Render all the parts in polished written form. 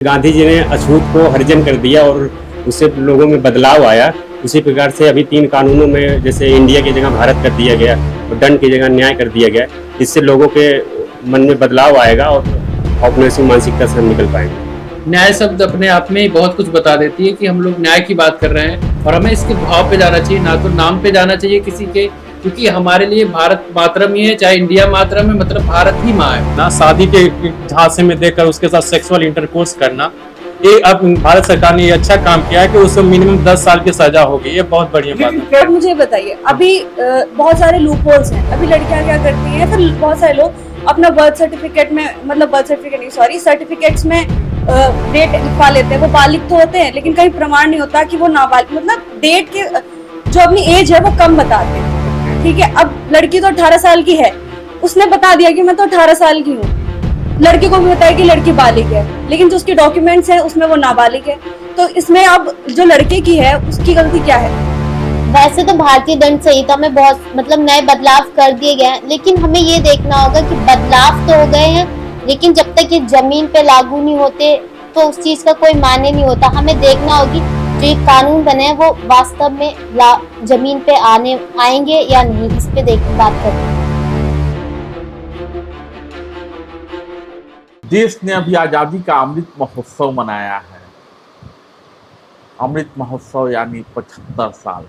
गांधी जी ने अछूत को हरिजन कर दिया और उससे लोगों में बदलाव आया। उसी प्रकार से अभी 3 कानूनों में जैसे इंडिया की जगह भारत कर दिया गया और दंड की जगह न्याय कर दिया गया। इससे लोगों के मन में बदलाव आएगा और औपनिवेशिक मानसिकता से हम निकल पाएंगे। न्याय शब्द अपने आप में ही बहुत कुछ बता देती है कि हम लोग न्याय की बात कर रहे हैं और हमें इसके भाव पे जाना चाहिए, ना तो नाम पे जाना चाहिए किसी के, क्योंकि हमारे लिए भारत मातरम ही है, चाहे इंडिया मातरम है, मतलब भारत ही माँ है ना। शादी के झांसे में देकर उसके साथ सेक्सुअल इंटरकोर्स करना, ये अब भारत सरकार ने ये अच्छा काम किया है कि उसमें मिनिमम 10 साल की सजा होगी। ये बहुत बढ़िया बात है। अब मुझे बताइए, अभी बहुत सारे लूप होल्स हैं। अभी लड़कियां क्या करती हैं, फिर बहुत सारे लोग अपना बर्थ सर्टिफिकेट में, मतलब बर्थ सर्टिफिकेट नहीं, सॉरी, सर्टिफिकेट्स में डेट लिखवा लेते हैं। वो बालिग तो होते हैं लेकिन कहीं प्रमाण नहीं होता कि वो नाबालिग, मतलब डेट के जो अपनी एज है वो कम बताते हैं। ठीक है, अब लड़की तो 18 साल की है, उसने बता दिया कि मैं तो 18 साल की हूँ। लड़की को भी बताया कि लड़की बालिग है, लेकिन जो उसके डॉक्यूमेंट्स हैं उसमें वो नाबालिग है। तो इसमें अब जो लड़के की है उसकी गलती क्या है? वैसे तो भारतीय दंड संहिता में बहुत नए बदलाव कर दिए गए हैं, लेकिन हमें ये देखना होगा कि बदलाव तो हो गए हैं, लेकिन जब तक ये जमीन पे लागू नहीं होते तो उस चीज का कोई मायने नहीं होता। हमें देखना होगी जो ये कानून बने हैं वो वास्तव में जमीन पे आएंगे या नहीं, इस पे बात करते हैं। देश ने अभी आजादी का अमृत महोत्सव मनाया है। अमृत महोत्सव यानी 75 साल।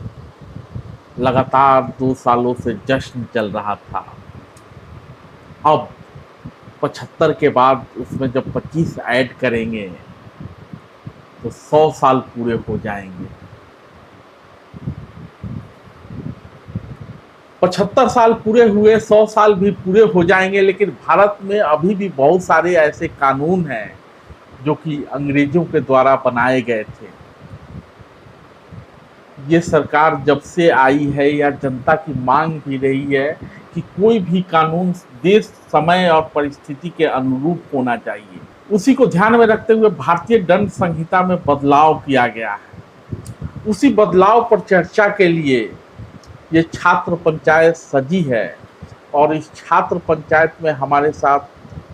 लगातार 2 सालों से जश्न चल रहा था। अब 75 के बाद उसमें जब 25 ऐड करेंगे तो 100 साल पूरे हो जाएंगे। 75 साल पूरे हुए, 100 साल भी पूरे हो जाएंगे, लेकिन भारत में अभी भी बहुत सारे ऐसे कानून हैं जो कि अंग्रेजों के द्वारा बनाए गए थे। ये सरकार जब से आई है या जनता की मांग भी रही है कि कोई भी कानून देश, समय और परिस्थिति के अनुरूप होना चाहिए। उसी को ध्यान में रखते हुए भारतीय दंड संहिता में बदलाव किया गया है। उसी बदलाव पर चर्चा के लिए ये छात्र पंचायत सजी है और इस छात्र पंचायत में हमारे साथ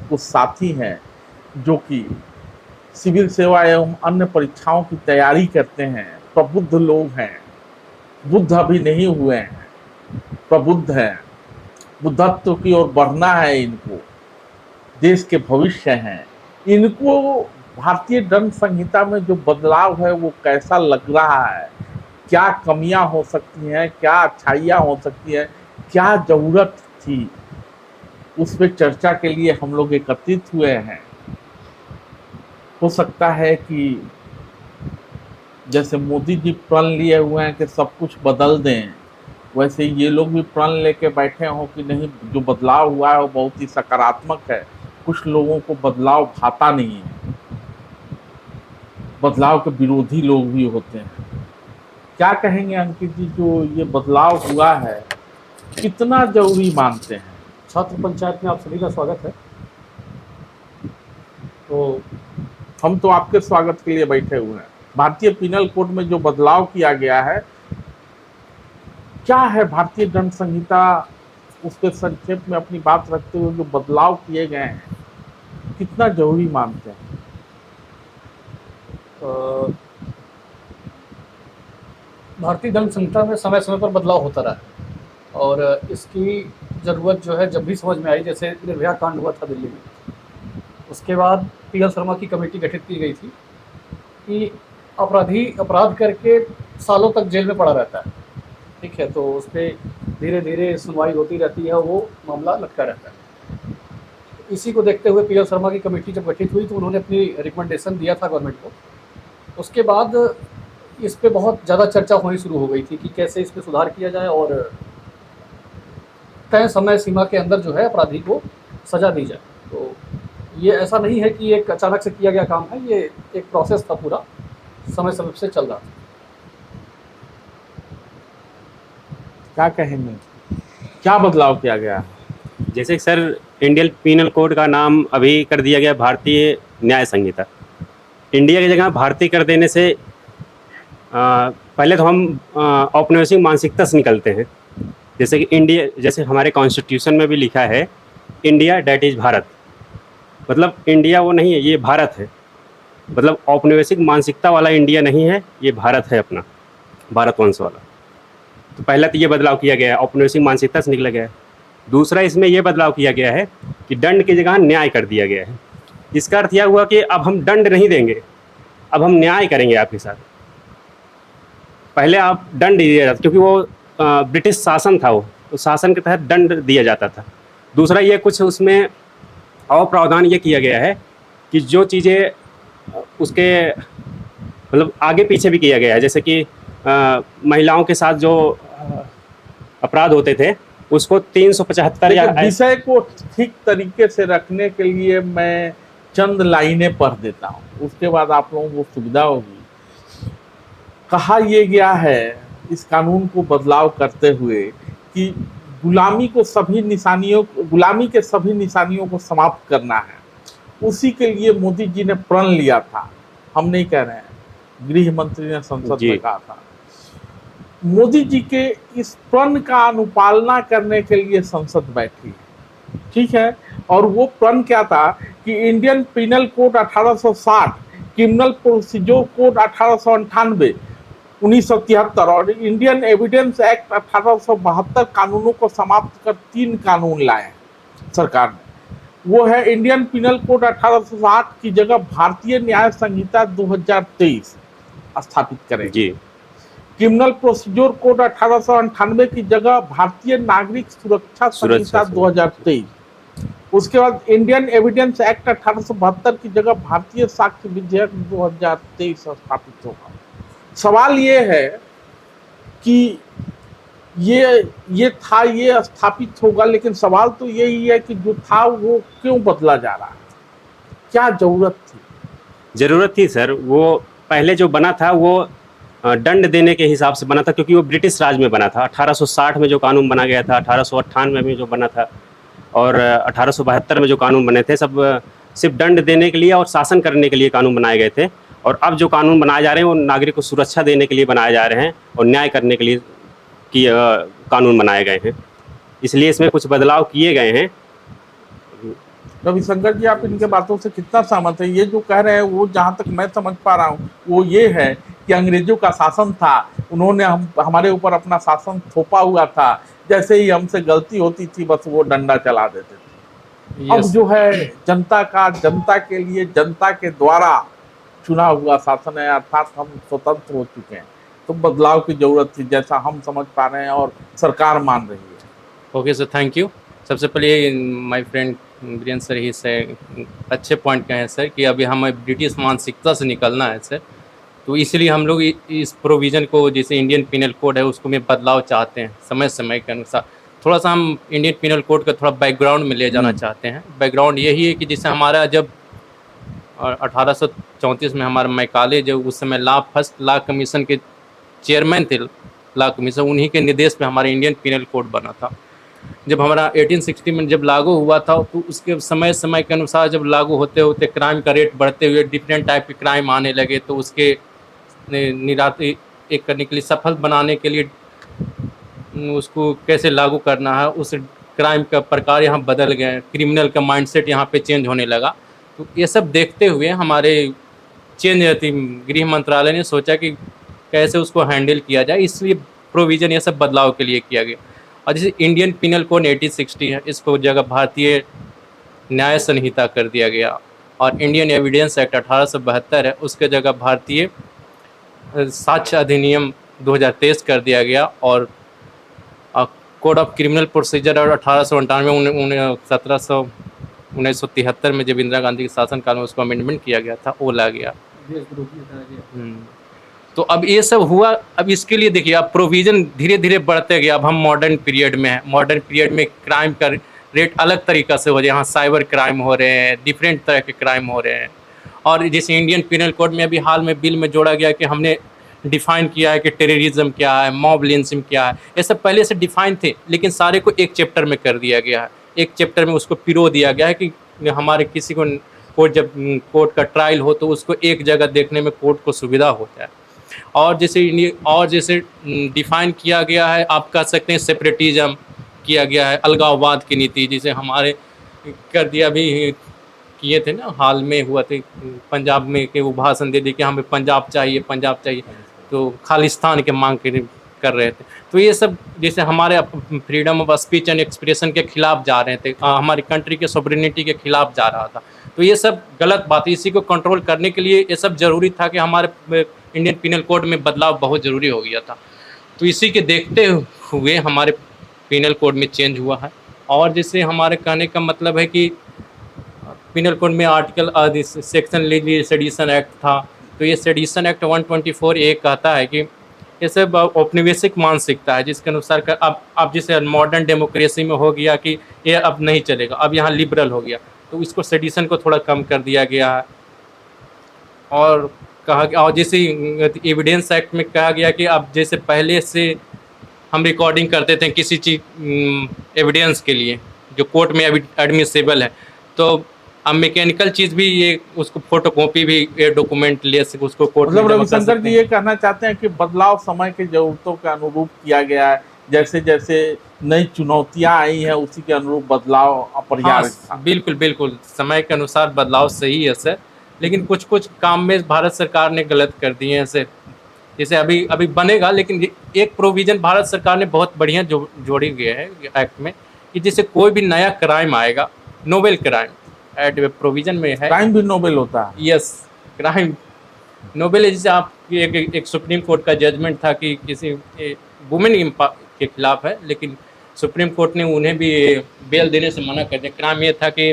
कुछ साथी हैं जो कि सिविल सेवा एवं अन्य परीक्षाओं की तैयारी करते हैं। प्रबुद्ध लोग हैं, बुद्ध अभी नहीं हुए हैं, प्रबुद्ध हैं। बुद्धत्व की ओर बढ़ना है इनको, देश के भविष्य हैं। इनको भारतीय दंड संहिता में जो बदलाव है वो कैसा लग रहा है, क्या कमियां हो सकती हैं, क्या अच्छाइयां हो सकती हैं, क्या जरूरत थी, उस पर चर्चा के लिए हम लोग एकत्रित हुए हैं। हो सकता है कि जैसे मोदी जी प्रण लिए हुए हैं कि सब कुछ बदल दें, वैसे ये लोग भी प्रण लेके बैठे हों कि नहीं, जो बदलाव हुआ है वो बहुत ही सकारात्मक है। कुछ लोगों को बदलाव भाता नहीं है, बदलाव के विरोधी लोग भी होते हैं। क्या कहेंगे अंकित जी, जो ये बदलाव हुआ है कितना जरूरी मानते हैं? छात्र पंचायत में आप सभी का स्वागत है। तो हम तो आपके स्वागत के लिए बैठे हुए हैं। भारतीय पिनल कोड में जो बदलाव किया गया है, क्या है भारतीय दंड संहिता, उस पर संक्षेप में अपनी बात रखते हुए जो बदलाव किए गए हैं कितना जरूरी मानते हैं? भारतीय दंड संहिता में समय समय पर बदलाव होता रहा है और इसकी ज़रूरत जो है जब भी समझ में आई, जैसे निर्भया कांड हुआ था दिल्ली में, उसके बाद पीएल शर्मा की कमेटी गठित की गई थी कि अपराधी अपराध करके सालों तक जेल में पड़ा रहता है। ठीक है, तो उस पर धीरे धीरे सुनवाई होती रहती है, वो मामला लटका रहता है। इसी को देखते हुए पीएल शर्मा की कमेटी जब गठित हुई तो उन्होंने अपनी रिकमेंडेशन दिया था गवर्नमेंट को। उसके बाद इस पे बहुत ज़्यादा चर्चा होनी शुरू हो गई थी कि कैसे इस पर सुधार किया जाए और तय समय सीमा के अंदर जो है अपराधी को सज़ा दी जाए। तो ये ऐसा नहीं है कि एक अचानक से किया गया काम है, ये एक प्रोसेस था, पूरा समय समय से चल रहा था। क्या कहेंगे, क्या बदलाव किया गया? जैसे सर, इंडियन पिनल कोड का नाम अभी कर दिया गया भारतीय न्याय संहिता। इंडिया की जगह भारतीय कर देने से पहले तो हम औपनिवेशिक मानसिकता से निकलते हैं। जैसे कि इंडिया, जैसे हमारे कॉन्स्टिट्यूशन में भी लिखा है इंडिया डैट इज़ भारत, मतलब इंडिया वो नहीं है, ये भारत है। मतलब औपनिवेशिक मानसिकता वाला इंडिया नहीं है, ये भारत है अपना, भारतवंश वाला। तो पहला तो ये बदलाव किया गया है, औपनिवेशिक मानसिकता से निकला गया है। दूसरा इसमें ये बदलाव किया गया है कि दंड की जगह न्याय कर दिया गया है। इसका अर्थ यह हुआ कि अब हम दंड नहीं देंगे, अब हम न्याय करेंगे आपके साथ। पहले आप दंड दिया जाता, क्योंकि वो ब्रिटिश शासन था, वो तो शासन के तहत दंड दिया जाता था। दूसरा ये कुछ उसमें और प्रावधान ये किया गया है कि जो चीज़ें उसके मतलब आगे पीछे भी किया गया है, जैसे कि महिलाओं के साथ जो अपराध होते थे उसको 375 या देखिए, विषय को ठीक तरीके से रखने के लिए मैं चंद लाइनें पढ़ देता हूँ, उसके बाद आप लोगों को सुविधा होगी। कहा यह गया है इस कानून को बदलाव करते हुए कि गुलामी के सभी निशानियों को समाप्त करना है। उसी के लिए मोदी जी ने प्रण लिया था, हम नहीं कह रहे हैं, गृह मंत्री ने संसद में कहा था। मोदी जी के इस प्रण का अनुपालना करने के लिए संसद बैठी, ठीक है। और वो प्रण क्या था कि Indian penal code 1860, criminal procedure code 1898, 1973 और इंडियन एविडेंस एक्ट 1872 कानूनों को समाप्त कर 3 कानून लाए सरकार ने। वो है इंडियन पिनल कोड 1860 की जगह भारतीय न्याय संहिता 2023 स्थापित करेंगे जी। क्रिमिनल प्रोसीजर कोड 1898 की जगह भारतीय नागरिक सुरक्षा संहिता 2023। उसके बाद इंडियन एविडेंस एक्ट 1872 की जगह भारतीय साक्ष्य विधेयक 2023 स्थापित होगा। सवाल ये है कि ये स्थापित होगा, लेकिन सवाल तो यही है कि जो था वो क्यों बदला जा रहा है, क्या जरूरत थी सर। वो पहले जो बना था वो दंड देने के हिसाब से बना था, क्योंकि वो ब्रिटिश राज में बना था। 1860 में जो कानून बना गया था, 1898 में जो बना था और 1872 में जो कानून बने थे, सब सिर्फ दंड देने के लिए और शासन करने के लिए कानून बनाए गए थे। और अब जो कानून बनाए जा रहे हैं वो नागरिक को सुरक्षा देने के लिए बनाए जा रहे हैं और न्याय करने के लिए कानून बनाए गए हैं, इसलिए इसमें कुछ बदलाव किए गए हैं। रविशंकर जी, आप इनके बातों से कितना सहमत है? ये जो कह रहे हैं वो जहाँ तक मैं समझ पा रहा हूँ वो ये है कि अंग्रेजों का शासन था, उन्होंने हमारे ऊपर अपना शासन थोपा हुआ था, जैसे ही हमसे गलती होती थी बस वो डंडा चला देते थे। अब जो है जनता के लिए जनता के द्वारा चुना हुआ शासन है, अर्थात हम स्वतंत्र हो चुके हैं, तो बदलाव की जरूरत थी, जैसा हम समझ पा रहे हैं और सरकार मान रही है। Okay sir, thank you. सबसे पहले माय फ्रेंड वीरेंद्र सर ही से अच्छे पॉइंट कहे हैं सर कि अभी हमें ब्रिटिश मानसिकता से निकलना है सर, तो इसलिए हम लोग इस प्रोविज़न को, जैसे इंडियन पिनल कोड है उसको में बदलाव चाहते हैं समय समय के अनुसार। थोड़ा सा हम इंडियन पिनल कोड का थोड़ा बैकग्राउंड में ले जाना चाहते हैं। बैकग्राउंड यही है कि जैसे हमारा जब 1834 में हमारा मैकाले जो उस समय फर्स्ट लॉ कमीशन के चेयरमैन थे, लॉ कमीशन, उन्हीं के निर्देश पे हमारा इंडियन पिनल कोड बना था। जब हमारा 1860 में जब लागू हुआ था तो उसके समय समय के अनुसार जब लागू होते होते क्राइम का रेट बढ़ते हुए डिफरेंट टाइप के क्राइम आने लगे, तो उसके एक करने के लिए, सफल बनाने के लिए उसको कैसे लागू करना है, उस क्राइम का प्रकार यहाँ बदल गए, क्रिमिनल का माइंडसेट यहाँ पे चेंज होने लगा। तो ये सब देखते हुए हमारे गृह मंत्रालय ने सोचा कि कैसे उसको हैंडल किया जाए, इसलिए प्रोविज़न ये सब बदलाव के लिए किया गया। और जैसे इंडियन पिनल कोड 1860 है, इसको जगह भारतीय न्याय संहिता कर दिया गया, और इंडियन एविडेंस एक्ट 1872 है, उसके जगह भारतीय साक्ष्य अधिनियम 2023 कर दिया गया, और कोड ऑफ क्रिमिनल प्रोसीजर और 1898 1973 में जब इंदिरा गांधी के शासनकाल में उसको अमेंडमेंट किया गया था, वो ला गया। तो अब ये सब हुआ। अब इसके लिए देखिए, अब प्रोविज़न धीरे धीरे बढ़ते गया। अब हम मॉडर्न पीरियड में हैं। मॉडर्न पीरियड में क्राइम का रेट अलग तरीक़ा से हो रहा है। यहाँ साइबर क्राइम हो रहे हैं, डिफरेंट तरह के क्राइम हो रहे हैं। और जैसे इंडियन पिनल कोड में अभी हाल में बिल में जोड़ा गया कि हमने डिफ़ाइन किया है कि टेररिज्म क्या है, मॉब लिंचिंग क्या है, ये सब पहले से डिफ़ाइन थे, लेकिन सारे को एक चैप्टर में कर दिया गया है। एक चैप्टर में उसको पिरो दिया गया है कि हमारे किसी को कोर्ट जब कोर्ट का ट्रायल हो तो उसको एक जगह देखने में कोर्ट को सुविधा हो जाए। और जैसे डिफ़ाइन किया गया है, आप कह सकते हैं सेपरेटिज्म किया गया है, अलगाववाद की नीति, जिसे हमारे कर दिया। अभी किए थे ना, हाल में हुआ थे पंजाब में, कि वो भाषण दे कि हमें पंजाब चाहिए, पंजाब चाहिए, तो खालिस्तान के मांग कर रहे थे। तो ये सब जैसे हमारे freedom of speech and expression के खिलाफ जा रहे थे, हमारी कंट्री के सॉवरेनिटी के खिलाफ जा रहा था। तो ये सब गलत बात है। इसी को कंट्रोल करने के लिए ये सब ज़रूरी था कि हमारे इंडियन पिनल कोड में बदलाव बहुत ज़रूरी हो गया था। तो इसी के देखते हुए हमारे पिनल कोड में चेंज हुआ है। और जैसे हमारे कहने का मतलब है कि पिनल कोड में article section legal sedition act था, तो ये सेडिशन एक्ट 124 ये कहता है कि ये सब औपनिवेशिक मानसिकता है, जिसके अनुसार अब जैसे मॉडर्न डेमोक्रेसी में हो गया कि ये अब नहीं चलेगा, अब यहाँ लिबरल हो गया, तो इसको सेडिशन को थोड़ा कम कर दिया गया है। और कहा गया, और जैसे एविडेंस एक्ट में कहा गया कि अब जैसे पहले से हम रिकॉर्डिंग करते थे किसी चीज़ एविडेंस के लिए जो कोर्ट में एडमिसिबल है, तो अब मैकेनिकल चीज़ भी ये उसको फोटोकॉपी भी ये डॉक्यूमेंट ले सके, उसको कोर्ट में मतलब जमा कर रविशंकर सकते जी हैं। ये कहना चाहते हैं कि बदलाव समय की जरूरतों के अनुरूप किया गया है, जैसे जैसे नई चुनौतियां आई हैं उसी के अनुरूप बदलाव अपरिहार्य था। हाँ, बिल्कुल बिल्कुल, समय के अनुसार बदलाव सही है सर, लेकिन कुछ कुछ काम में भारत सरकार ने गलत कर दिए हैं सर। जैसे अभी अभी बनेगा, लेकिन एक प्रोविज़न भारत सरकार ने बहुत बढ़िया जोड़ी गया है एक्ट में कि जैसे कोई भी नया क्राइम आएगा, नोवेल क्राइम एड प्रोविज़न में है। टाइम भी नोबेल होता है। यस, क्राइम नोबेल है। जैसे आप एक सुप्रीम कोर्ट का जजमेंट था कि किसी वुमेन के खिलाफ है, लेकिन सुप्रीम कोर्ट ने उन्हें भी बेल देने से मना कर दिया। क्राइम ये था कि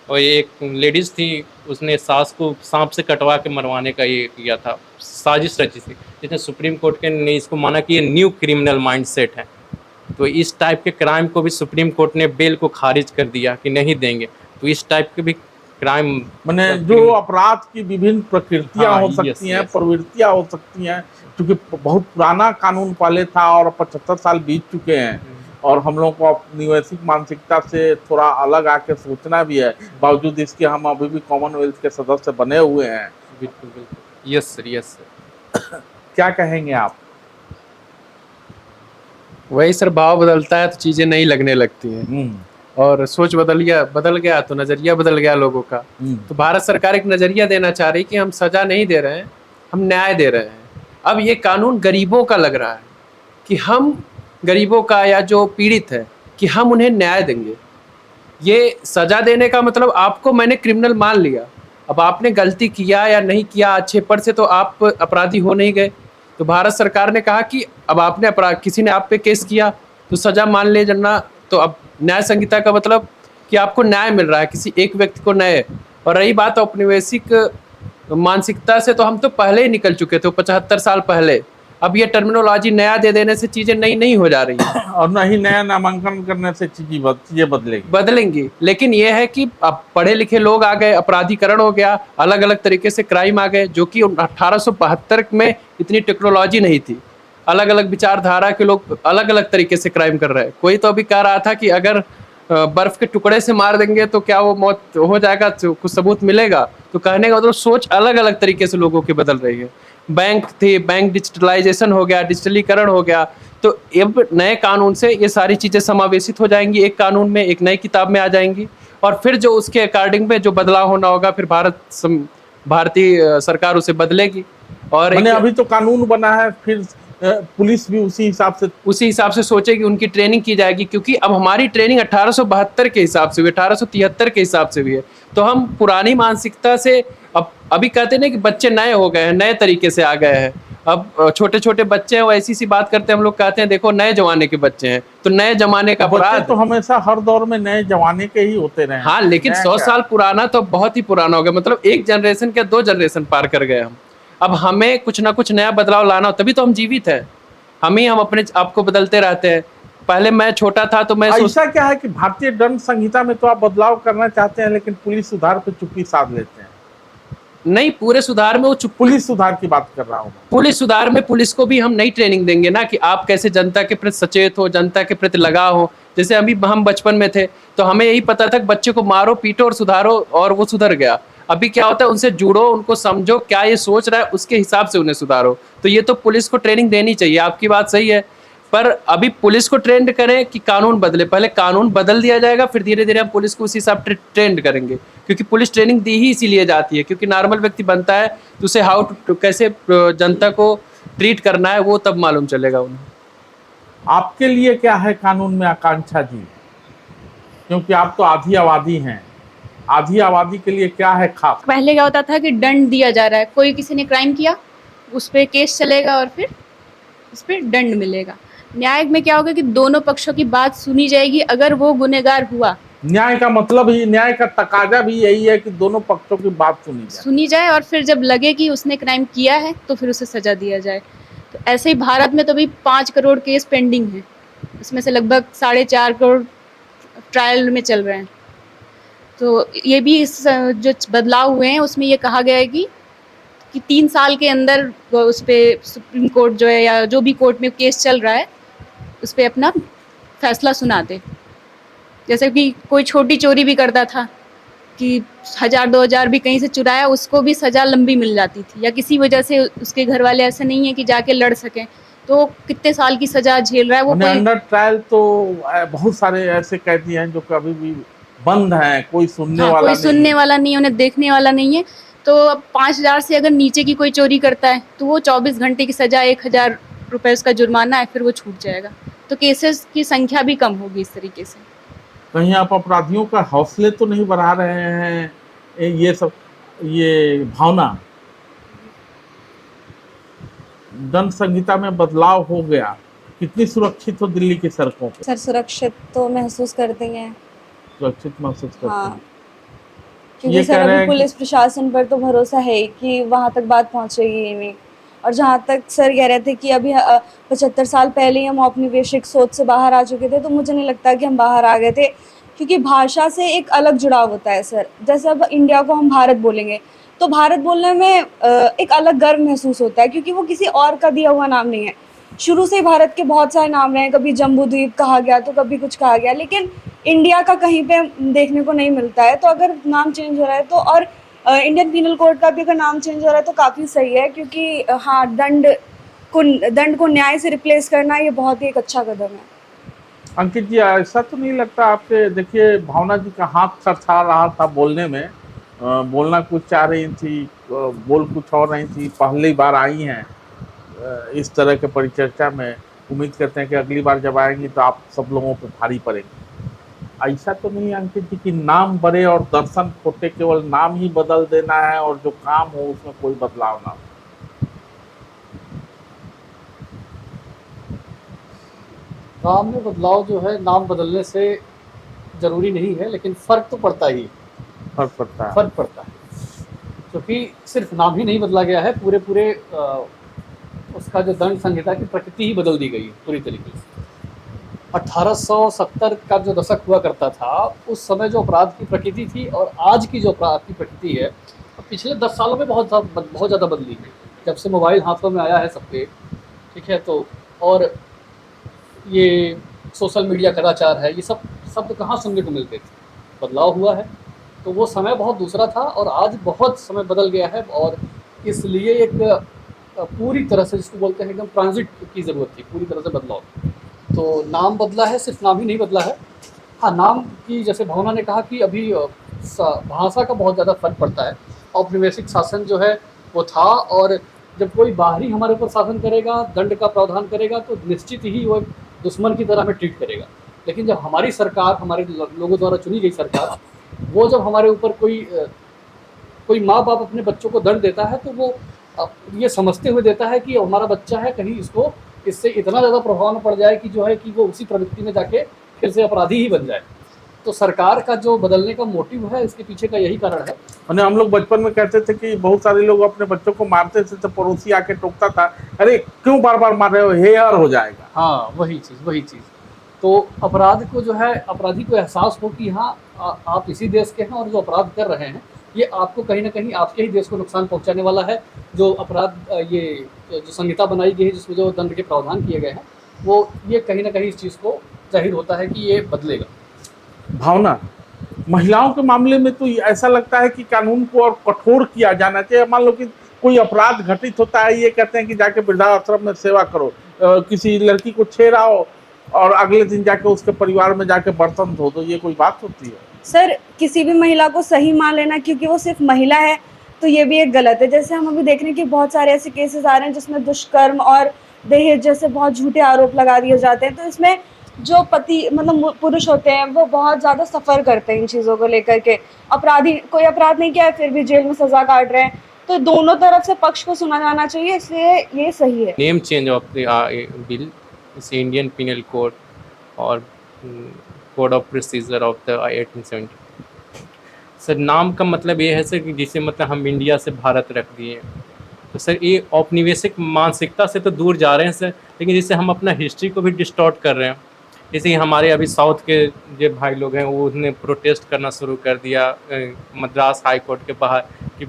वो एक लेडीज़ थी, उसने सास को सांप से कटवा के मरवाने का ये किया था, साजिश रची थी, जिसने सुप्रीम कोर्ट ने इसको माना कि ये न्यू क्रिमिनल माइंडसेट है। तो इस टाइप के क्राइम को भी सुप्रीम कोर्ट ने बेल को खारिज कर दिया कि नहीं देंगे। तो इस टाइप के भी क्राइम, मैंने जो अपराध की विभिन्न प्रकृतियां हाँ, हो यस, सकती हैं, यस। प्रवृत्तियां हो सकती हैं, क्योंकि बहुत पुराना कानून पहले था और 75 साल बीत चुके हैं, और हम लोग को औपनिवेशिक मानसिकता से थोड़ा अलग आके सोचना भी है, बावजूद इसके हम अभी भी कॉमनवेल्थ के सदस्य बने हुए हैं। बिल्कुल बिल्कुल, यस सर, यस सर। क्या कहेंगे आप? वही सर, भाव बदलता है तो चीज़ें नहीं लगने लगती हैं, और सोच बदल गया तो नज़रिया बदल गया लोगों का। तो भारत सरकार एक नज़रिया देना चाह रही कि हम सज़ा नहीं दे रहे हैं, हम न्याय दे रहे हैं। अब ये कानून गरीबों का लग रहा है कि हम गरीबों का, या जो पीड़ित है, कि हम उन्हें न्याय देंगे। ये सज़ा देने का मतलब आपको मैंने क्रिमिनल मान लिया, अब आपने गलती किया या नहीं किया अच्छे पर से तो आप अपराधी हो नहीं गए। तो भारत सरकार ने कहा कि अब आपने अपराध, किसी ने आप पे केस किया तो सज़ा मान ले जाना। तो अब न्याय संहिता का मतलब कि आपको न्याय मिल रहा है, किसी एक व्यक्ति को न्याय। और रही बात औपनिवेशिक मानसिकता से, तो हम तो पहले ही निकल चुके थे, 75 साल पहले। अब ये टर्मिनोलॉजी नया दे देने से चीज़ें नई नहीं हो जा रही हैं और न ही नया नामांकन करने से चीजें बदलेंगी। लेकिन ये है कि अब पढ़े लिखे लोग आ गए, अपराधीकरण हो गया, अलग अलग तरीके से क्राइम आ गए, जो कि 1872 में इतनी टेक्नोलॉजी नहीं थी। अलग अलग विचारधारा के लोग अलग अलग तरीके से क्राइम कर रहे हैं। कोई तो अभी कह रहा था कि अगर बर्फ के टुकड़े से मार देंगे तो क्या वो मौत हो जाएगा, तो कुछ सबूत मिलेगा। तो कहने का मतलब सोच अलग अलग तरीके से लोगों की बदल रही है। बैंक थे, बैंक डिजिटलाइजेशन हो गया, डिजिटलीकरण हो गया, तो अब नए कानून से ये सारी चीज़ें समावेशित हो जाएंगी, एक कानून में, एक नई किताब में आ जाएंगी। और फिर जो उसके अकॉर्डिंग में जो बदलाव होना होगा, फिर भारतीय सरकार उसे बदलेगी। और मैंने अभी तो कानून बना है, फिर पुलिस भी उसी हिसाब से सोचेगी, उनकी ट्रेनिंग की जाएगी। क्योंकि अब हमारी ट्रेनिंग 1872 के हिसाब से हुई, 1873 के हिसाब से हुई है। तो हम पुरानी मानसिकता से अब अभी कहते हैं ना कि बच्चे नए हो गए हैं, नए तरीके से आ गए हैं। अब छोटे छोटे बच्चे हैं, वो ऐसी सी बात करते हैं, हम लोग कहते हैं देखो नए जमाने के बच्चे हैं। तो नए जमाने का अपराध तो हमेशा हर दौर में नए जमाने के ही होते रहे। हाँ, लेकिन 100 साल पुराना तो बहुत ही पुराना हो गया। मतलब एक जनरेशन के 2 जनरेशन पार कर गए हम। अब हमें कुछ ना कुछ नया बदलाव लाना हो, तभी तो हम जीवित हैं। हम अपने आप को बदलते रहते हैं। पहले मैं छोटा था तो मैं ऐसा क्या है कि भारतीय दंड संहिता में तो आप बदलाव करना चाहते हैं, लेकिन पुलिस सुधार पे चुप्पी साध लेते हैं? नहीं, पूरे सुधार में वो पुलिस सुधार की बात कर रहा हूँ। पुलिस सुधार में पुलिस को भी हम नई ट्रेनिंग देंगे ना, कि आप कैसे जनता के प्रति सचेत हो, जनता के प्रति लगाव हो। जैसे अभी हम बचपन में थे तो हमें यही पता था कि बच्चे को मारो, पीटो और सुधारो, और वो सुधर गया। अभी क्या होता है, उनसे जुड़ो, उनको समझो क्या ये सोच रहा है, उसके हिसाब से उन्हें सुधारो। तो ये तो पुलिस को ट्रेनिंग देनी चाहिए। आपकी बात सही है, पर अभी पुलिस को ट्रेंड करें कि कानून बदले, पहले कानून बदल दिया जाएगा, फिर धीरे धीरे हम पुलिस को उसी हिसाब ट्रेंड करेंगे, क्योंकि पुलिस ट्रेनिंग दी ही इसीलिए जाती है, क्योंकि नॉर्मल व्यक्ति बनता है तो उसे हाउ टू कैसे जनता को ट्रीट करना है वो तब मालूम चलेगा उन्हें। आपके लिए क्या है कानून में आकांक्षा जी, क्योंकि आप तो आधी आबादी हैं, आधी आबादी के लिए क्या है खास? पहले क्या होता था कि दंड दिया जा रहा है, कोई किसी ने क्राइम किया उस पर केस चलेगा और फिर उस पर दंड मिलेगा। न्याय में क्या होगा कि दोनों पक्षों की बात सुनी जाएगी, अगर वो गुनहगार हुआ, न्याय का मतलब ही, न्याय का तकाजा भी यही है कि दोनों पक्षों की बात सुनी जाए और फिर जब लगे कि उसने क्राइम किया है तो फिर उसे सजा दिया जाए। तो ऐसे ही भारत में तो अभी 5 करोड़ केस पेंडिंग है, उसमें से लगभग 4.5 करोड़ ट्रायल में चल रहे हैं। तो ये भी इस जो बदलाव हुए हैं उसमें ये कहा गया है कि 3 साल के अंदर उस पर सुप्रीम कोर्ट जो है या जो भी कोर्ट में केस चल रहा है उस पर अपना फैसला सुनाते। जैसे कि कोई छोटी चोरी भी करता था कि 1000-2000 भी कहीं से चुराया, उसको भी सज़ा लंबी मिल जाती थी, या किसी वजह से उसके घर वाले ऐसे नहीं है कि जाके लड़ सकें, तो कितने साल की सज़ा झेल रहा है वो। अंडर ट्रायल तो बहुत सारे ऐसे कैदी हैं जो कभी भी बंद हैं, कोई सुनने वाला नहीं, उन्हें देखने वाला नहीं है। तो अब 5000 से अगर नीचे की कोई चोरी करता है तो वो 24 घंटे की सज़ा, 1000 रुपये उसका जुर्माना है, फिर वो छूट जाएगा। तो केसेस की संख्या भी कम होगी इस तरीके से। कहीं आप अपराधियों का हौसले तो नहीं बढ़ा रहे हैं? ये भावना, दंड संहिता में बदलाव हो गया, कितनी सुरक्षित हो दिल्ली की सड़कों पे? सर सुरक्षित तो महसूस करते हैं, सुरक्षित महसूस करते हैं। क्योंकि सर अभी पुलिस प्रशासन पर तो भरोसा है ही कि वहाँ तक बात पहुँचेगी ही नहीं। और जहाँ तक सर कह रहे थे कि अभी 75 साल पहले ही हम औपनिवेशिक सोच से बाहर आ चुके थे, तो मुझे नहीं लगता कि हम बाहर आ गए थे, क्योंकि भाषा से एक अलग जुड़ाव होता है सर। जैसे अब इंडिया को हम भारत बोलेंगे तो भारत बोलने में एक अलग गर्व महसूस होता है, क्योंकि वो किसी और का दिया हुआ नाम नहीं है। शुरू से भारत के बहुत सारे नाम रहे हैं, कभी जम्बू द्वीप कहा गया तो कभी कुछ कहा गया, लेकिन इंडिया का कहीं पे देखने को नहीं मिलता है। तो अगर नाम चेंज हो रहा है तो, और इंडियन पीनल कोड का भी अगर नाम चेंज हो रहा है तो काफ़ी सही है, क्योंकि हाँ दंड को न्याय से रिप्लेस करना ये बहुत ही एक अच्छा कदम है। अंकित जी, ऐसा तो नहीं लगता आपके, देखिए भावना जी का हाथ थरथरा रहा था बोलने में, बोलना कुछ चाह रही थी, बोल कुछ और रही थी, पहली बार आई हैं इस तरह के परिचर्चा में, उम्मीद करते हैं कि अगली बार जब आएंगी तो आप सब लोगों पे भारी पड़ेंगे। ऐसा तो नहीं अंकित जी कि नाम बड़े और दर्शन खोटे, केवल नाम ही बदल देना है और जो काम हो उसमें कोई बदलाव ना हो? नाम में बदलाव जो है, नाम बदलने से जरूरी नहीं है, लेकिन फर्क तो पड़ता ही, फर्क पड़ता है, क्योंकि सिर्फ नाम ही नहीं बदला गया है, पूरे उसका जो दंड संहिता की प्रकृति ही बदल दी गई है पूरी तरीके से। 1870 का जो दशक हुआ करता था, उस समय जो अपराध की प्रकृति थी और आज की जो अपराध की प्रकृति है, पिछले 10 सालों में बहुत ज़्यादा बदली है। जब से मोबाइल हाथों में आया है सबके, ठीक है, तो और ये सोशल मीडिया कदाचार है, ये सब शब्द कहाँ सुनने को मिलते थे। बदलाव हुआ है, तो वो समय बहुत दूसरा था और आज बहुत समय बदल गया है, और इसलिए एक पूरी तरह से, जिसको बोलते हैं एकदम ट्रांजिट की ज़रूरत थी, पूरी तरह से बदलाव। तो नाम बदला है, सिर्फ नाम ही नहीं बदला है। हाँ, नाम की, जैसे भावना ने कहा कि अभी भाषा का बहुत ज़्यादा फर्क पड़ता है। औपनिवेशिक शासन जो है वो था, और जब कोई बाहरी हमारे ऊपर शासन करेगा, दंड का प्रावधान करेगा, तो निश्चित ही वो दुश्मन की तरह हमें ट्रीट करेगा। लेकिन जब हमारी सरकार, हमारे लोगों द्वारा चुनी गई सरकार, वो जब हमारे ऊपर कोई माँ बाप अपने बच्चों को दंड देता है, तो वो ये समझते हुए देता है कि हमारा बच्चा है, कहीं इसको इससे इतना ज़्यादा प्रभाव न पड़ जाए कि जो है कि वो उसी प्रवृत्ति में जाके फिर से अपराधी ही बन जाए। तो सरकार का जो बदलने का मोटिव है, इसके पीछे का यही कारण है। और हम लोग बचपन में कहते थे कि बहुत सारे लोग अपने बच्चों को मारते थे तो पड़ोसी आके टोकता था, अरे क्यों बार बार मार रहे हो, हेयर हो जाएगा। हाँ, वही चीज़। तो अपराध को जो है, अपराधी को एहसास हो कि हाँ आप इसी देश के हैं, और जो अपराध कर रहे हैं ये आपको कहीं ना कहीं आपके ही देश को नुकसान पहुंचाने वाला है। जो अपराध, ये जो संहिता बनाई गई है, जिसमें जो दंड के प्रावधान किए गए हैं, वो ये कहीं ना कहीं इस चीज़ को जाहिर होता है कि ये बदलेगा। भावना, महिलाओं के मामले में तो ऐसा लगता है कि कानून को और कठोर किया जाना चाहिए। मान लो कि कोई अपराध घटित होता है, ये कहते हैं कि जाके वृद्धाश्रम में सेवा करो, किसी लड़की को छेड़ा हो और अगले दिन जाके उसके परिवार में जाके बर्तन धो, तो ये कोई बात होती है? सर किसी भी महिला को सही मान लेना क्योंकि वो सिर्फ महिला है तो ये भी एक गलत है। जैसे हम अभी देख रहे हैं कि बहुत सारे ऐसे केसेस आ रहे हैं जिसमें दुष्कर्म और दहेज जैसे बहुत झूठे आरोप लगा दिए जाते हैं, तो इसमें जो पति मतलब पुरुष होते हैं वो बहुत ज़्यादा सफ़र करते हैं इन चीज़ों को लेकर के। अपराधी कोई अपराध नहीं किया है फिर भी जेल में सज़ा काट रहे हैं, तो दोनों तरफ से पक्ष को सुना जाना चाहिए, इसलिए ये सही है। Name change of the bill इस इंडियन पिनल कोड और code of procedure of the 1870। Sir नाम का मतलब ये है सर कि जिसे मतलब हम इंडिया से भारत रख दिए, तो सर ये औपनिवेशिक मानसिकता से तो दूर जा रहे हैं सर, लेकिन जिससे हम अपना हिस्ट्री को भी डिस्टॉर्ट कर रहे हैं। जैसे हमारे अभी साउथ के जो भाई लोग हैं वो उन्हें प्रोटेस्ट करना शुरू कर दिया मद्रास हाई कोर्ट के बाहर कि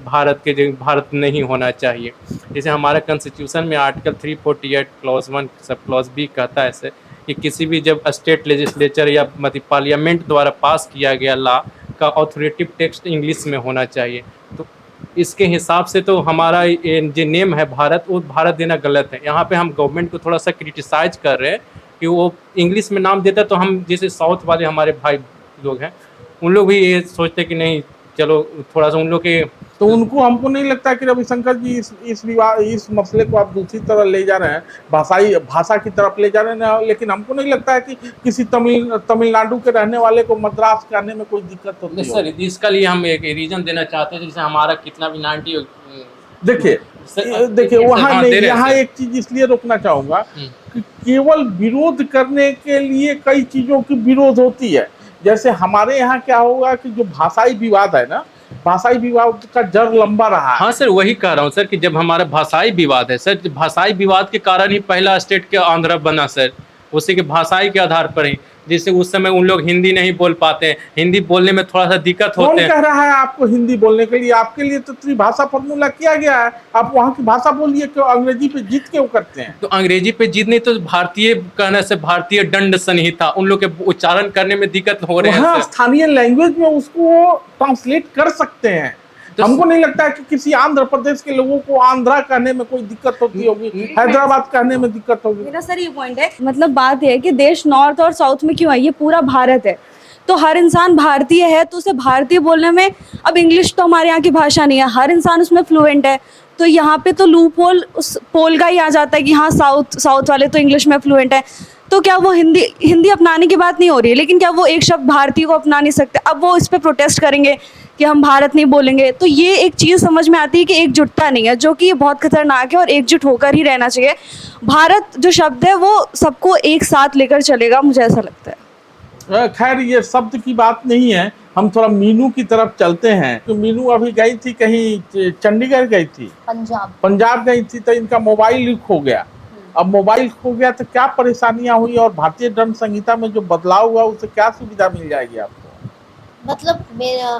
भारत नहीं होना चाहिए। जैसे हमारा कॉन्स्टिट्यूशन में article 348 clause 1 sub clause B कहता है सर कि किसी भी जब स्टेट लेजिस्लेचर या मतलब पार्लियामेंट द्वारा पास किया गया लॉ का ऑथोरेटिव टेक्स्ट इंग्लिश में होना चाहिए। तो इसके हिसाब से तो हमारा जो नेम है भारत, वो भारत देना गलत है। यहाँ पे हम गवर्नमेंट को थोड़ा सा क्रिटिसाइज कर रहे हैं कि वो इंग्लिश में नाम देता, तो हम जैसे साउथ वाले हमारे भाई लोग हैं उन लोग भी ये सोचते कि नहीं चलो थोड़ा सा उन लोग के, तो उनको हमको नहीं लगता कि रविशंकर जी इस मसले को आप दूसरी तरह ले जा रहे हैं, भाषा की तरफ ले जा रहे हैं, लेकिन हमको नहीं लगता है कि किसी तमिलनाडु के रहने वाले को मद्रास के आने में कोई दिक्कत होती है। सर इसका लिए हम एक रीजन देना चाहते हैं, जैसे हमारा कितना भी 90 देखिए वहाँ नहीं, यहाँ एक चीज इसलिए रोकना चाहूंगा कि केवल विरोध करने के लिए कई चीजों की विरोध होती है। जैसे हमारे यहाँ क्या होगा कि जो भाषाई विवाद है ना, भाषाई विवाद का जड़ लंबा रहा है। हाँ सर वही कह रहा हूँ सर कि जब हमारा भाषाई विवाद है सर, भाषाई विवाद के कारण ही पहला स्टेट के आंध्र बना सर, उसी के भाषाई के आधार पर ही। जैसे उस समय उन लोग हिंदी नहीं बोल पाते हैं, हिंदी बोलने में थोड़ा सा दिक्कत होते हैं। कौन कह रहा है आपको हिंदी बोलने के लिए? आपके लिए तो त्रिभाषा फॉर्मूला किया गया है, आप वहाँ की भाषा बोलिए, क्यों अंग्रेजी पे जिद क्यों करते हैं? तो अंग्रेजी पे जिद नहीं तो भारतीय कहने से भारतीय दंड संहिता उन लोग के उच्चारण करने में दिक्कत हो रहे हैं। स्थानीय लैंग्वेज में उसको ट्रांसलेट कर सकते हैं। तो हमको नहीं लगता है कि किसी आंध्र प्रदेश के लोगों को आंध्रा कहने में कोई दिक्कत होती होगी, हैदराबाद कहने में दिक्कत होगी। मेरा सर ये पॉइंट है, मतलब बात है कि देश नॉर्थ और साउथ में क्यों है, ये पूरा भारत है, तो हर इंसान भारतीय है तो उसे भारतीय बोलने में, अब इंग्लिश तो हमारे यहाँ की भाषा नहीं है, हर इंसान उसमें फ्लुएंट है, तो यहाँ पे तो लूप होल उस पोल का ही आ जाता है कि हाँ साउथ वाले तो इंग्लिश में फ्लुएंट है, तो क्या वो हिंदी अपनाने की बात नहीं हो रही है, लेकिन क्या वो एक शब्द भारतीय को अपना नहीं सकते? अब वो इस पर प्रोटेस्ट करेंगे कि हम भारत नहीं बोलेंगे, तो ये एक चीज़ समझ में आती है कि एकजुटता नहीं है, जो कि ये बहुत खतरनाक है और एकजुट होकर ही रहना चाहिए। भारत जो शब्द है वो सबको एक साथ लेकर चलेगा, मुझे ऐसा लगता है। खैर ये शब्द की बात नहीं है, हम थोड़ा मीनू की तरफ चलते हैं। तो मीनू अभी गई थी कहीं, चंडीगढ़ गई थी, पंजाब गई थी, तो इनका मोबाइल लीक हो गया। अब मोबाइल खो गया तो क्या परेशानियां हुई, और भारतीय दंड संहिता में जो बदलाव हुआ उससे क्या सुविधा मिल जाएगी आपको? मतलब मेरा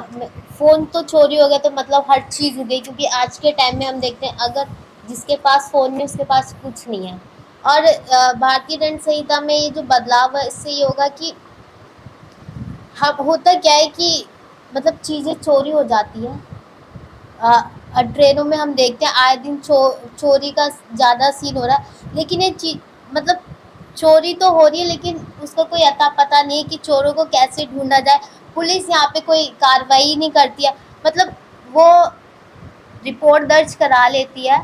फोन तो चोरी हो गया तो मतलब हर चीज हो गई, क्योंकि आज के टाइम में हम देखते हैं अगर जिसके पास फोन नहीं उसके पास कुछ नहीं है। और भारतीय दंड संहिता में ये जो बदलाव है इससे ये होगा कि हम होता क्या है कि मतलब चीज़ें चोरी हो जाती है। ट्रेनों में हम देखते हैं आए दिन चोरी का ज़्यादा सीन हो रहा है, लेकिन ये चीज मतलब चोरी तो हो रही है लेकिन उसका कोई अता पता नहीं कि चोरों को कैसे ढूंढा जाए। पुलिस यहाँ पे कोई कार्रवाई नहीं करती है, मतलब वो रिपोर्ट दर्ज करा लेती है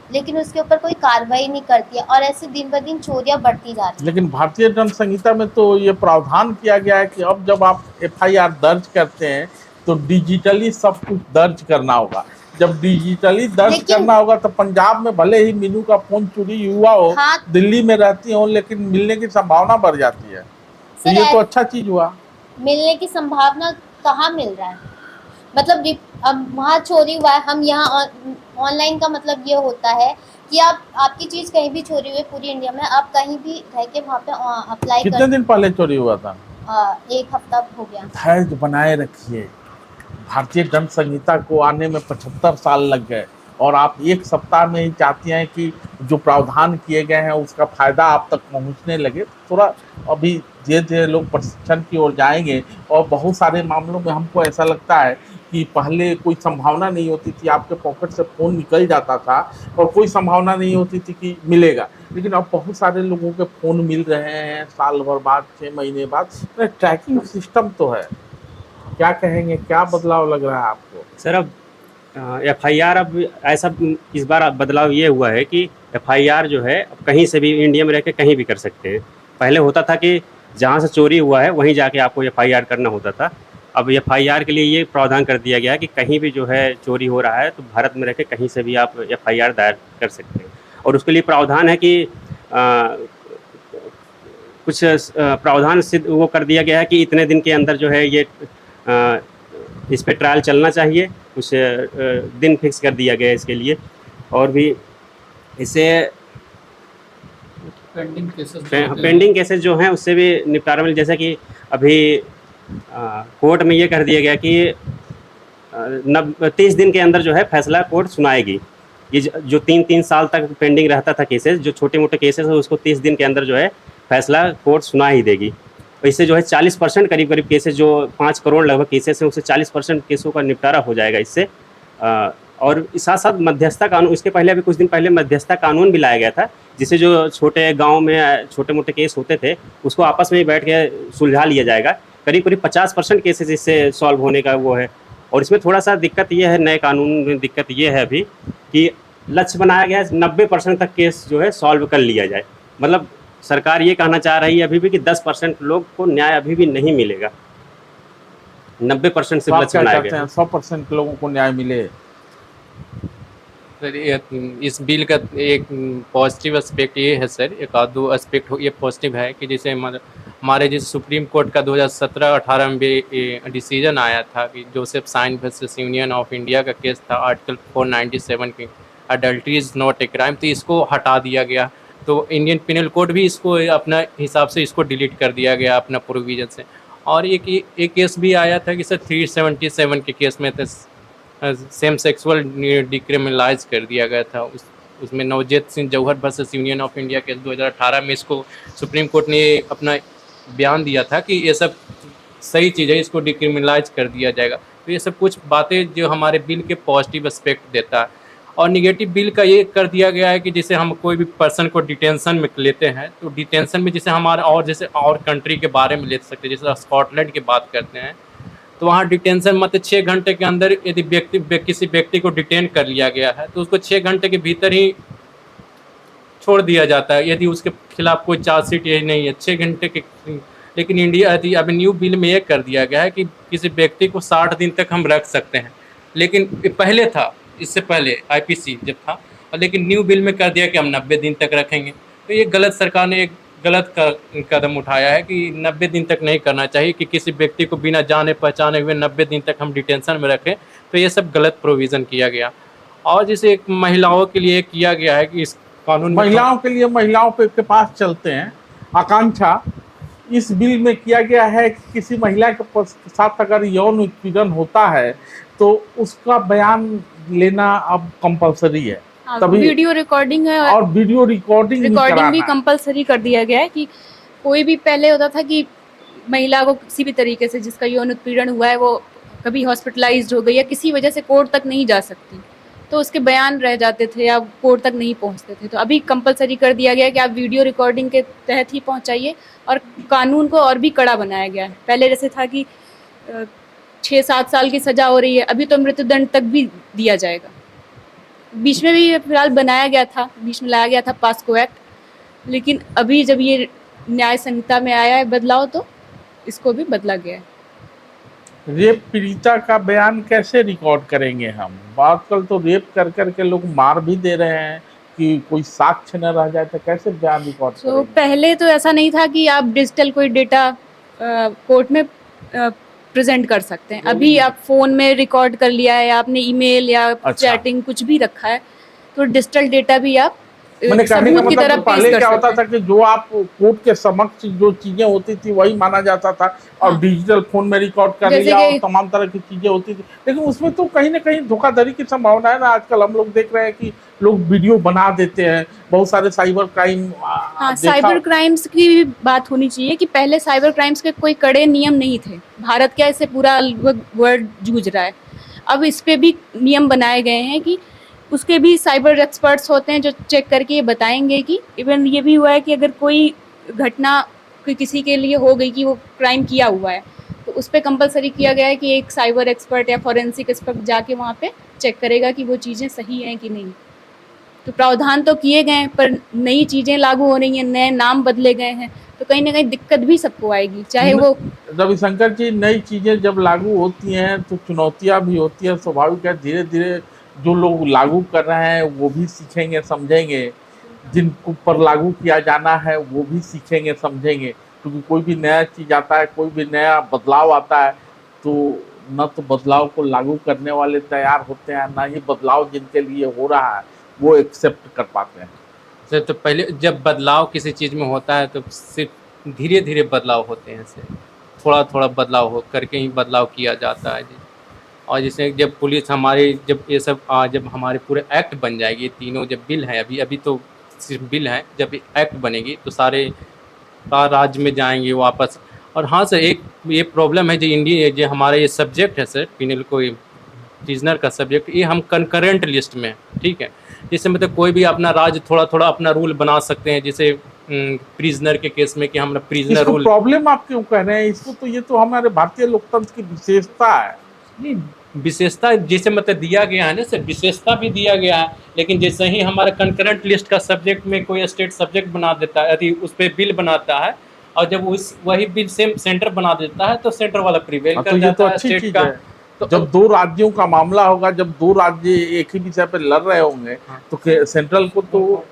लेकिन उसके ऊपर कोई कार्रवाई नहीं करती है, और ऐसे दिन ब दिन चोरियां बढ़ती जा रही है। लेकिन भारतीय दंड संहिता में तो ये प्रावधान किया गया है कि अब जब आप FIR दर्ज करते हैं तो डिजिटली सब कुछ दर्ज करना होगा। जब डिजिटली दर्ज करना होगा तो पंजाब में भले ही मीनू का फोन चोरी हुआ हो, हाँ, दिल्ली में रहती हो, लेकिन मिलने की संभावना बढ़ जाती है। तो ये तो अच्छा चीज हुआ। मिलने की संभावना कहाँ मिल रहा है, मतलब अब वहाँ चोरी हुआ है, हम यहाँ ऑनलाइन का मतलब ये होता है कि आपकी चीज कहीं भी चोरी हुई पूरी इंडिया में, आप कहीं भी रह के वहाँ पे अप्लाई कर। कितने दिन पहले चोरी हुआ था? 1 हफ्ता हो गया। धैर्य बनाए रखिए, भारतीय दंड संहिता को आने में 75 साल लग गए और आप 1 सप्ताह में ही चाहती हैं कि जो प्रावधान किए गए हैं उसका फायदा आप तक पहुंचने लगे। थोड़ा अभी धीरे धीरे लोग प्रशिक्षण की ओर जाएंगे, और बहुत सारे मामलों में हमको ऐसा लगता है कि पहले कोई संभावना नहीं होती थी, आपके पॉकेट से फ़ोन निकल जाता था और कोई संभावना नहीं होती थी कि मिलेगा, लेकिन अब बहुत सारे लोगों के फोन मिल रहे हैं साल भर बाद, 6 महीने बाद। ट्रैकिंग सिस्टम तो है, क्या कहेंगे, क्या बदलाव लग रहा है आपको? सर अब FIR अब ऐसा इस बार बदलाव ये हुआ है कि FIR जो है अब कहीं से भी इंडिया में रह के कहीं भी कर सकते हैं। पहले होता था कि जहाँ से चोरी हुआ है वहीं जाके आपको FIR करना होता था। अब FIR के लिए ये प्रावधान कर दिया गया है कि कहीं भी जो है चोरी हो रहा है तो भारत में रह के कहीं से भी आप FIR दायर कर सकते हैं। और उसके लिए प्रावधान है कि कुछ प्रावधान सिद्ध वो कर दिया गया है कि इतने दिन के अंदर जो है ये इस पे ट्रायल चलना चाहिए, कुछ दिन फिक्स कर दिया गया है इसके लिए। और भी इससे पेंडिंग केसेस जो हैं उससे भी निपटारा मिल, जैसे कि अभी कोर्ट में ये कर दिया गया कि 30 दिन के अंदर जो है फैसला कोर्ट सुनाएगी। ये जो 3-3 साल तक पेंडिंग रहता था केसेस, जो छोटे मोटे केसेस है उसको 30 दिन के अंदर जो है फैसला कोर्ट सुना ही देगी। और इससे जो है 40% करीब केसेस, जो 5 करोड़ लगभग केसेस हैं उससे 40% केसों का निपटारा हो जाएगा इससे। और साथ साथ मध्यस्थता कानून, इसके पहले अभी कुछ दिन पहले मध्यस्थता कानून भी लाया गया था, जिससे जो छोटे गांव में छोटे मोटे केस होते थे उसको आपस में ही बैठ के सुलझा लिया जाएगा। करीब 50% केसेस इससे सॉल्व होने का वो है। और इसमें थोड़ा सा दिक्कत ये है, नए कानून में दिक्कत ये है अभी कि लक्ष्य बनाया गया है 90% तक केस जो है सॉल्व कर लिया जाए। मतलब सरकार ये कहना चाह रही है अभी भी कि 10% लोग को न्याय अभी भी नहीं मिलेगा। 90% से लक्ष्य बनाया गया है 100% लोगों को न्याय मिले। सर इस बिल का एक पॉजिटिव एस्पेक्ट ये है सर, एक आध दो एस्पेक्ट ये पॉजिटिव है कि जैसे हमारे जिस सुप्रीम कोर्ट का 2017-18 में डिसीजन आया था कि Joseph Shine versus union of India का केस था, आर्टिकल 497 की adultery is not a crime, तो इसको हटा दिया गया। तो इंडियन पिनल कोड भी इसको अपना हिसाब से इसको डिलीट कर दिया गया अपना प्रोविजन से। और एक केस भी आया था कि सर 377 के केस में सेम सेक्सुअल डिक्रिमिनलाइज कर दिया गया था। उसमें Navjot Singh Johar versus union of India case 2018 में इसको सुप्रीम कोर्ट ने अपना बयान दिया था कि ये सब सही चीज़ है, इसको डिक्रिमिनलाइज कर दिया जाएगा। तो ये सब कुछ बातें जो हमारे बिल के पॉजिटिव एस्पेक्ट देता है। और निगेटिव बिल का ये कर दिया गया है कि जैसे हम कोई भी पर्सन को डिटेंशन में लेते हैं तो डिटेंशन में जैसे हमारा और कंट्री के बारे में ले सकते हैं, जैसे स्कॉटलैंड की बात करते हैं तो वहाँ डिटेंशन मतलब 6 घंटे के अंदर यदि किसी व्यक्ति को डिटेन कर लिया गया है तो उसको 6 घंटे के भीतर ही छोड़ दिया जाता है यदि उसके खिलाफ कोई चार्जशीट यही नहीं है 6 घंटे के। लेकिन इंडिया अभी न्यू बिल में ये कर दिया गया है कि किसी व्यक्ति को 60 दिन तक हम रख सकते हैं। लेकिन पहले था, इससे पहले IPC जब था, लेकिन न्यू बिल में कर दिया कि हम 90 दिन तक रखेंगे। तो ये गलत, सरकार ने एक गलत कदम उठाया है कि 90 दिन तक नहीं करना चाहिए कि किसी व्यक्ति को बिना जाने पहचाने हुए 90 दिन तक हम डिटेंशन में रखें। तो ये सब गलत प्रोविज़न किया गया। और जैसे एक महिलाओं के लिए किया गया है कि इस कानून महिलाओं के लिए, महिलाओं के पास चलते हैं, आकांक्षा, इस बिल में किया गया है कि किसी महिला के साथ अगर यौन उत्पीड़न होता है तो उसका बयान लेना अब कंपलसरी है। तभी वीडियो रिकॉर्डिंग है और वीडियो रिकॉर्डिंग भी कंपलसरी कर दिया गया है कि कोई भी, पहले होता था कि महिला को किसी भी तरीके से जिसका यौन उत्पीड़न हुआ है वो कभी हॉस्पिटलाइज्ड हो गई या किसी वजह से कोर्ट तक नहीं जा सकती तो उसके बयान रह जाते थे या कोर्ट तक नहीं पहुंचते थे। तो अभी कंपलसरी कर दिया गया है कि आप वीडियो रिकॉर्डिंग के तहत ही पहुंचाइए। और कानून को और भी कड़ा बनाया गया है। पहले जैसे था कि 6-7 साल की सज़ा हो रही है, अभी तो मृत्युदंड तक भी दिया जाएगा। बीच में भी फिलहाल बनाया गया था, बीच में लाया गया था पास्को एक्ट, लेकिन अभी जब ये न्याय संहिता में आया है बदलाव तो इसको भी बदला गया है। रेप पीड़िता का बयान कैसे रिकॉर्ड करेंगे हम? आजकल तो रेप कर करके लोग मार भी दे रहे हैं कि कोई साक्ष्य न रह जाए, तो कैसे बयान रिकॉर्ड करेंगे? पहले तो ऐसा नहीं था कि आप डिजिटल कोई डेटा कोर्ट में प्रेजेंट कर सकते हैं। अभी आप फोन में रिकॉर्ड कर लिया है, आपने ईमेल या चैटिंग कुछ भी रखा है तो डिजिटल डेटा भी आप सबूत की तरह पहले क्या होता था कि जो आप कोर्ट के समक्ष जो चीजें होती थी वही माना जाता था और डिजिटल फोन में रिकॉर्ड कर लिया और तमाम तरह की चीजें होती थी, लेकिन उसमें तो कहीं ना कहीं धोखाधड़ी की संभावना है ना। आजकल हम लोग देख रहे हैं कि लोग वीडियो बना देते हैं, बहुत सारे साइबर क्राइम। साइबर क्राइम्स की भी बात होनी चाहिए कि पहले साइबर क्राइम्स के कोई कड़े नियम नहीं थे। भारत क्या इससे पूरा वर्ल्ड जूझ रहा है। अब इस पे भी नियम बनाए गए हैं कि उसके भी साइबर एक्सपर्ट्स होते हैं जो चेक करके ये बताएंगे कि इवन ये भी हुआ है कि अगर कोई घटना कोई किसी के लिए हो गई कि वो क्राइम किया हुआ है तो उस पर कंपलसरी किया गया है कि एक साइबर एक्सपर्ट या फॉरेंसिक एक्सपर्ट जाके वहाँ पे चेक करेगा कि वो चीज़ें सही हैं कि नहीं। तो प्रावधान तो किए गए हैं पर नई चीज़ें लागू हो रही हैं, नए नाम बदले गए हैं, तो कहीं ना कहीं दिक्कत भी सबको आएगी, चाहे वो रविशंकर जी, नई चीजें जब लागू होती हैं तो चुनौतियां भी होती हैं, स्वाभाविक है। धीरे धीरे जो लोग लागू कर रहे हैं वो भी सीखेंगे समझेंगे, जिनको पर लागू किया जाना है वो भी सीखेंगे समझेंगे, क्योंकि कोई भी नया चीज आता है, कोई भी नया बदलाव आता है तो न तो बदलाव को लागू करने वाले तैयार होते हैं, ना ही बदलाव जिनके लिए हो रहा है वो एक्सेप्ट कर पाते हैं। सर तो पहले जब बदलाव किसी चीज़ में होता है तो सिर्फ धीरे धीरे बदलाव होते हैं, सर थोड़ा थोड़ा बदलाव हो करके ही बदलाव किया जाता है जी। और जैसे जब पुलिस हमारे जब ये सब जब हमारे पूरे एक्ट बन जाएगी, तीनों जब बिल है, अभी तो सिर्फ बिल है, जब एक्ट बनेगी तो सारे राज्य में जाएंगे वापस। और हाँ सर, एक ये प्रॉब्लम है जो इंडिया जो हमारा ये सब्जेक्ट है सर, पिनल को प्रिजनर का सब्जेक्ट, ये हम कंकरेंट लिस्ट में, ठीक है। जैसे मतलब कोई भी अपना राज्य थोड़ा थोड़ा अपना रूल बना सकते हैं, जैसे प्रिजनर के केस में कि हम प्रिजनर रूल। प्रॉब्लम आप क्यों कह रहे हैं इसको? तो ये तो हमारे भारतीय लोकतंत्र की विशेषता है। नहीं, विशेषता जैसे मतलब दिया गया है ना सर, विशेषता भी दिया गया है, लेकिन जैसे ही हमारा कंकरेंट लिस्ट का सब्जेक्ट में कोई स्टेट सब्जेक्ट बना देता है, यदि उस पर बिल बनाता है और जब उस वही बिल सेम सेंटर बना देता है तो सेंटर वाला प्रिवेल कर जाता है स्टेट का। तो जब दो राज्यों का मामला होगा, जब दो राज्य एक ही विषय पर लड़ रहे होंगे तो सेंट्रल को तो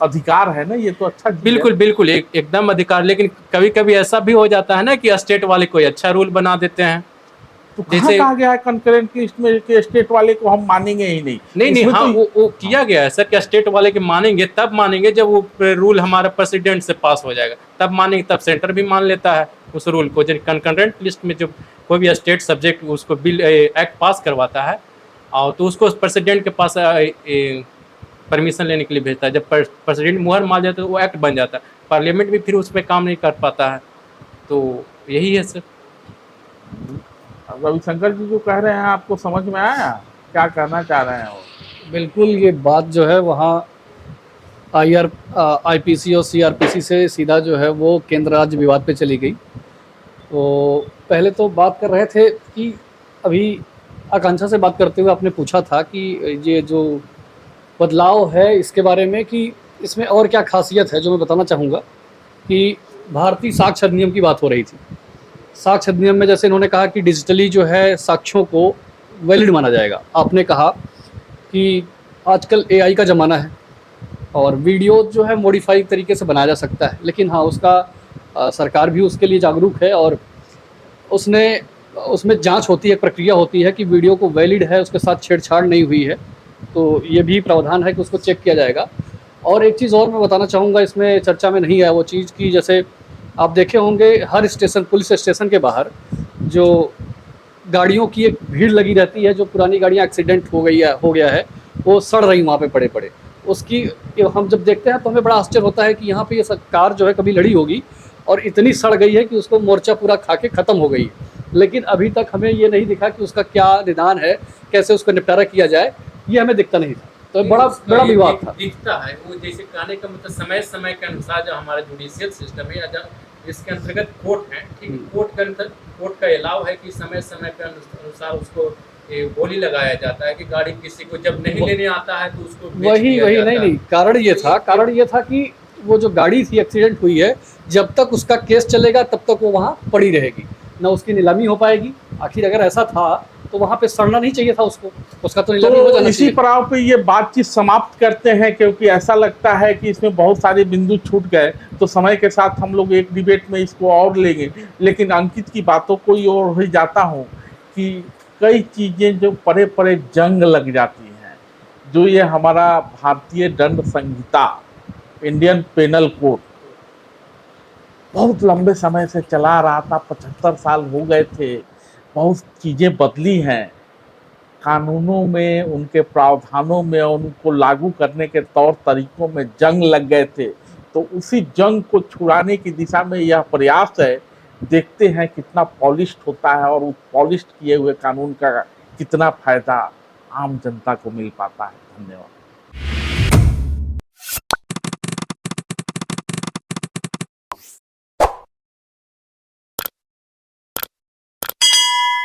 अधिकार है ना, ये तो अच्छा बिल्कुल बिल्कुल एकदम अधिकार। लेकिन कभी कभी ऐसा भी हो जाता है ना कि स्टेट वाले कोई अच्छा रूल बना देते हैं। तो जैसे कहा गया है कंकरेंट लिस्ट में कि स्टेट वाले को हम मानेंगे ही नहीं। नहीं हाँ, वो किया गया है सर कि स्टेट वाले के मानेंगे, तब मानेंगे जब वो रूल हमारा प्रेसिडेंट से पास हो जाएगा, तब मानेंगे, तब सेंटर भी मान लेता है उस रूल को। जब कंकरेंट लिस्ट में जब कोई भी स्टेट सब्जेक्ट उसको बिल एक्ट पास करवाता है और तो उसको प्रेसिडेंट के पास परमिशन लेने के लिए भेजता है। जब प्रेसिडेंट मुहर मार जाता है तो वो एक्ट बन जाता है, पार्लियामेंट भी फिर उस पर काम नहीं कर पाता है। तो यही है सर। रविशंकर जी जो कह रहे हैं आपको समझ में आया, क्या कहना चाह रहे हैं वो? बिल्कुल, ये बात जो है वहाँ IPC और CRPC से सीधा जो है वो केंद्र राज्य विवाद पे चली गई। तो पहले तो बात कर रहे थे कि अभी आकांक्षा से बात करते हुए आपने पूछा था कि ये जो बदलाव है इसके बारे में कि इसमें और क्या खासियत है, जो मैं बताना चाहूँगा कि भारतीय साक्ष्य अधिनियम की बात हो रही थी। साक्ष्य अधिनियम में जैसे इन्होंने कहा कि डिजिटली जो है साक्ष्यों को वैलिड माना जाएगा। आपने कहा कि आजकल AI का ज़माना है और वीडियो जो है मॉडिफाई तरीके से बनाया जा सकता है, लेकिन हाँ उसका सरकार भी उसके लिए जागरूक है और उसमें जांच होती है, प्रक्रिया होती है कि वीडियो को वैलिड है, उसके साथ छेड़छाड़ नहीं हुई है, तो ये भी प्रावधान है कि उसको चेक किया जाएगा। और एक चीज़ और मैं बताना चाहूँगा, इसमें चर्चा में नहीं है वो चीज़ की, जैसे आप देखे होंगे हर स्टेशन, पुलिस स्टेशन के बाहर जो गाड़ियों की एक भीड़ लगी रहती है, जो पुरानी गाड़ियाँ एक्सीडेंट हो गया है वो सड़ रही वहाँ पे पड़े पड़े। उसकी हम जब देखते हैं तो हमें बड़ा आश्चर्य होता है कि यहाँ पे ये कार जो है कभी लड़ी होगी और इतनी सड़ गई है कि उसको मोर्चा पूरा खा के ख़त्म हो गई है, लेकिन अभी तक हमें ये नहीं दिखा कि उसका क्या निदान है, कैसे उसको निपटारा किया जाए, ये हमें दिखता नहीं था। तो बड़ा विवाद था। दिखता है वो, जैसे कहने का मतलब समय समय के अनुसार जो हमारा जुडिशियल सिस्टम है या इसके अंतर्गत कोर्ट है, ठीक है, कोर्ट का अलाव है कि समय समय के अनुसार उसको बोली लगाया जाता है कि गाड़ी किसी को जब नहीं लेने आता है तो उसको वही नहीं, कारण ये था कि वो जो गाड़ी थी एक्सीडेंट हुई है, जब तक उसका केस चलेगा तब तक वो वहाँ पड़ी रहेगी, ना उसकी नीलामी हो पाएगी। आखिर अगर ऐसा था तो वहाँ पे सड़ना नहीं चाहिए था उसका तो नीलामी हो जाना चाहिए। इसी पड़ाव पे ये बातचीत समाप्त करते हैं, क्योंकि ऐसा लगता है कि इसमें बहुत सारे बिंदु छूट गए, तो समय के साथ हम लोग एक डिबेट में इसको और लेंगे। लेकिन अंकित की बातों को ही और हो जाता हूँ कि कई चीज़ें जो परे परे जंग लग जाती हैं, जो ये हमारा भारतीय दंड संहिता, इंडियन पेनल कोड बहुत लंबे समय से चला रहा था, 75 साल हो गए थे, बहुत चीज़ें बदली हैं कानूनों में, उनके प्रावधानों में, उनको लागू करने के तौर तरीकों में जंग लग गए थे। तो उसी जंग को छुड़ाने की दिशा में यह प्रयास है। देखते हैं कितना पॉलिश्ड होता है और उस पॉलिश्ड किए हुए कानून का कितना फायदा आम जनता को मिल पाता है। धन्यवाद।